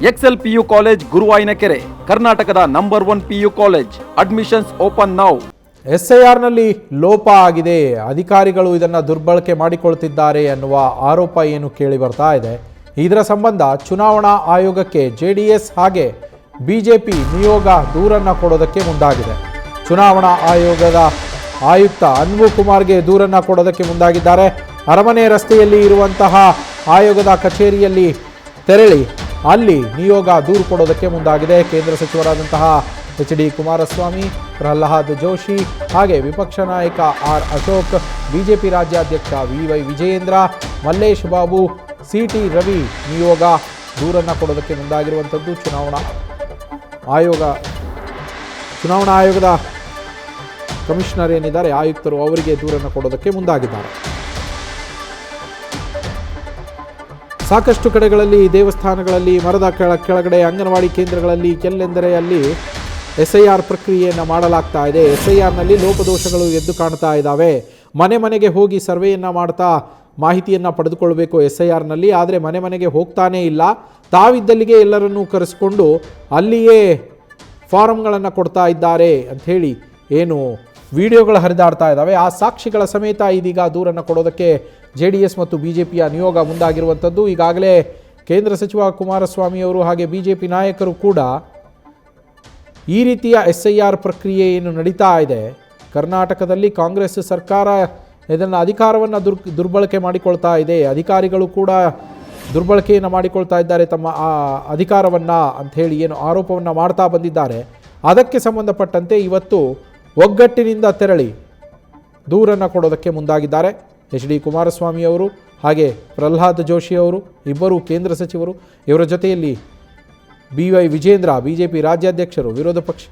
Excel PU college Guruvayanakere, ಕರ್ನಾಟಕದ number 1 PU college. Admissions open now. SIRನಲ್ಲಿ ಲೋಪ ಆಗಿದೆ, ಅಧಿಕಾರಿಗಳು ಇದನ್ನು ದುರ್ಬಳಕೆ ಮಾಡಿಕೊಳ್ತಿದ್ದಾರೆ ಅನ್ನುವ ಆರೋಪ ಏನು ಕೇಳಿ ಬರ್ತಾ ಇದೆ. ಇದರ ಸಂಬಂಧ ಚುನಾವಣಾ ಆಯೋಗಕ್ಕೆ JDS ಹಾಗೆ BJP ನಿಯೋಗ ದೂರನ್ನು ಕೊಡೋದಕ್ಕೆ ಮುಂದಾಗಿದೆ. ಚುನಾವಣಾ ಆಯೋಗದ ಆಯುಕ್ತ ಅನ್ವು ಕುಮಾರ್ಗೆ ದೂರನ್ನು ಕೊಡೋದಕ್ಕೆ ಮುಂದಾಗಿದ್ದಾರೆ. ಅರಮನೆ ರಸ್ತೆಯಲ್ಲಿ ಇರುವಂತಹ ಆಯೋಗದ ಕಚೇರಿಯಲ್ಲಿ ತೆರಳಿ ಅಲ್ಲಿ ನಿಯೋಗ ದೂರು ಕೊಡೋದಕ್ಕೆ ಮುಂದಾಗಿದೆ. ಕೇಂದ್ರ ಸಚಿವರಾದಂತಹ HD ಕುಮಾರಸ್ವಾಮಿ, ಪ್ರಹ್ಲಾದ್ ಜೋಶಿ ಹಾಗೆ ವಿಪಕ್ಷ ನಾಯಕ R ಅಶೋಕ್, BJP ರಾಜ್ಯಾಧ್ಯಕ್ಷ VY ವಿಜಯೇಂದ್ರ, ಮಲ್ಲೇಶ್ ಬಾಬು, CT ರವಿ ನಿಯೋಗ ದೂರನ್ನು ಕೊಡೋದಕ್ಕೆ ಮುಂದಾಗಿರುವಂಥದ್ದು. ಚುನಾವಣಾ ಆಯೋಗದ ಕಮಿಷನರ್ ಏನಿದ್ದಾರೆ ಆಯುಕ್ತರು, ಅವರಿಗೆ ದೂರನ್ನು ಕೊಡೋದಕ್ಕೆ ಮುಂದಾಗಿದ್ದಾರೆ. ಸಾಕಷ್ಟು ಕಡೆಗಳಲ್ಲಿ, ದೇವಸ್ಥಾನಗಳಲ್ಲಿ, ಮರದ ಕೆಳಗಡೆ, ಅಂಗನವಾಡಿ ಕೇಂದ್ರಗಳಲ್ಲಿ, ಎಲ್ಲೆಂದರೆ ಅಲ್ಲಿ SIR ಪ್ರಕ್ರಿಯೆಯನ್ನು ಮಾಡಲಾಗ್ತಾ ಇದೆ. SIRನಲ್ಲಿ ಲೋಪದೋಷಗಳು ಎದ್ದು ಕಾಣ್ತಾ ಇದ್ದಾವೆ. ಮನೆಗೆ ಹೋಗಿ ಸರ್ವೆಯನ್ನು ಮಾಡ್ತಾ ಮಾಹಿತಿಯನ್ನು ಪಡೆದುಕೊಳ್ಬೇಕು SIRನಲ್ಲಿ. ಆದರೆ ಮನೆಗೆ ಹೋಗ್ತಾನೇ ಇಲ್ಲ. ತಾವಿದ್ದಲ್ಲಿಗೆ ಎಲ್ಲರನ್ನೂ ಕರೆಸಿಕೊಂಡು ಅಲ್ಲಿಯೇ ಫಾರಮ್ಗಳನ್ನು ಕೊಡ್ತಾ ಇದ್ದಾರೆ ಅಂಥೇಳಿ ಏನು ವಿಡಿಯೋಗಳು ಹರಿದಾಡ್ತಾ ಇದ್ದಾವೆ. ಆ ಸಾಕ್ಷಿಗಳ ಸಮೇತ ಇದೀಗ ದೂರನ್ನು ಕೊಡೋದಕ್ಕೆ JDS ಮತ್ತು BJPಯ ನಿಯೋಗ ಮುಂದಾಗಿರುವಂಥದ್ದು. ಈಗಾಗಲೇ ಕೇಂದ್ರ ಸಚಿವ ಕುಮಾರಸ್ವಾಮಿಯವರು ಹಾಗೆ BJP ನಾಯಕರು ಕೂಡ ಈ ರೀತಿಯ SIR ಪ್ರಕ್ರಿಯೆ ಏನು ನಡೀತಾ ಇದೆ, ಕರ್ನಾಟಕದಲ್ಲಿ ಕಾಂಗ್ರೆಸ್ ಸರ್ಕಾರ ಇದನ್ನು ಅಧಿಕಾರವನ್ನು ದುರ್ಬಳಕೆ ಮಾಡಿಕೊಳ್ತಾ ಇದೆ, ಅಧಿಕಾರಿಗಳು ಕೂಡ ದುರ್ಬಳಕೆಯನ್ನು ಮಾಡಿಕೊಳ್ತಾ ಇದ್ದಾರೆ ತಮ್ಮ ಆ ಅಧಿಕಾರವನ್ನು ಅಂಥೇಳಿ ಏನು ಆರೋಪವನ್ನು ಮಾಡ್ತಾ ಬಂದಿದ್ದಾರೆ. ಅದಕ್ಕೆ ಸಂಬಂಧಪಟ್ಟಂತೆ ಇವತ್ತು ಒಗ್ಗಟ್ಟಿನಿಂದ ತೆರಳಿ ದೂರನ್ನು ಕೊಡೋದಕ್ಕೆ ಮುಂದಾಗಿದ್ದಾರೆ. HD ಕುಮಾರಸ್ವಾಮಿಯವರು ಹಾಗೆ ಪ್ರಹ್ಲಾದ್ ಜೋಶಿಯವರು, ಇಬ್ಬರು ಕೇಂದ್ರ ಸಚಿವರು. ಇವರ ಜೊತೆಯಲ್ಲಿ BY ವಿಜೇಂದ್ರ, BJP ರಾಜ್ಯಾಧ್ಯಕ್ಷರು, ವಿರೋಧ ಪಕ್ಷ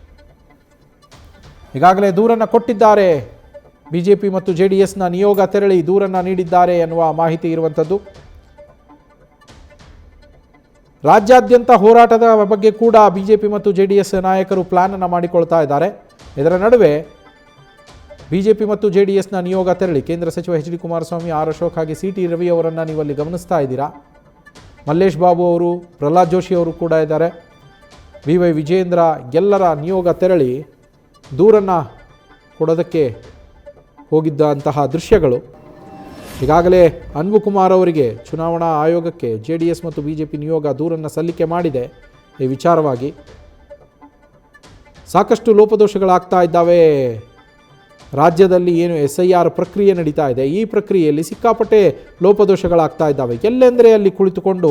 ಈಗಾಗಲೇ ದೂರನ್ನು ಕೊಟ್ಟಿದ್ದಾರೆ. BJP ಮತ್ತು JDSನ ನಿಯೋಗ ತೆರಳಿ ದೂರನ್ನು ನೀಡಿದ್ದಾರೆ ಎನ್ನುವ ಮಾಹಿತಿ ಇರುವಂಥದ್ದು. ರಾಜ್ಯಾದ್ಯಂತ ಹೋರಾಟದ ಬಗ್ಗೆ ಕೂಡ BJP ಮತ್ತು JDS ನಾಯಕರು ಪ್ಲಾನನ್ನು ಮಾಡಿಕೊಳ್ತಾ ಇದ್ದಾರೆ. ಇದರ ನಡುವೆ BJP ಮತ್ತು JDSನ ನಿಯೋಗ ತೆರಳಿ ಕೇಂದ್ರ ಸಚಿವ HD ಕುಮಾರಸ್ವಾಮಿ, R ಅಶೋಕ್ ಹಾಗೆ CT ರವಿ ಅವರನ್ನು ನೀವು ಅಲ್ಲಿ ಗಮನಿಸ್ತಾ ಇದ್ದೀರಾ. ಮಲ್ಲೇಶ್ ಬಾಬು ಅವರು, ಪ್ರಹ್ಲಾದ್ ಜೋಶಿ ಅವರು ಕೂಡ ಇದ್ದಾರೆ. VY ವಿಜಯೇಂದ್ರ ಎಲ್ಲರ ನಿಯೋಗ ತೆರಳಿ ದೂರನ್ನು ಕೊಡೋದಕ್ಕೆ ಹೋಗಿದ್ದಂತಹ ದೃಶ್ಯಗಳು. ಈಗಾಗಲೇ ಅನ್ವು ಕುಮಾರ್ ಅವರಿಗೆ ಚುನಾವಣಾ ಆಯೋಗಕ್ಕೆ JDS ಮತ್ತು BJP ನಿಯೋಗ ದೂರನ್ನು ಸಲ್ಲಿಕೆ ಮಾಡಿದೆ. ಈ ವಿಚಾರವಾಗಿ ಸಾಕಷ್ಟು ಲೋಪದೋಷಗಳಾಗ್ತಾ ಇದ್ದಾವೆ. ರಾಜ್ಯದಲ್ಲಿ ಏನು SIR ಪ್ರಕ್ರಿಯೆ ನಡೀತಾ ಇದೆ, ಈ ಪ್ರಕ್ರಿಯೆಯಲ್ಲಿ ಸಿಕ್ಕಾಪಟ್ಟೆ ಲೋಪದೋಷಗಳಾಗ್ತಾ ಇದ್ದಾವೆ. ಎಲ್ಲೆಂದರೆ ಅಲ್ಲಿ ಕುಳಿತುಕೊಂಡು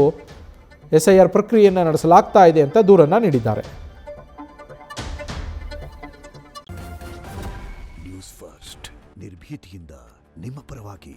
SIR ಪ್ರಕ್ರಿಯೆಯನ್ನು ನಡೆಸಲಾಗ್ತಾ ಇದೆ ಅಂತ ದೂರನ್ನು ನೀಡಿದ್ದಾರೆ. ನ್ಯೂಸ್ ಫಸ್ಟ್ ನಿರ್ಭೀತಿಯಿಂದ ನಿಮ್ಮ ಪರವಾಗಿ.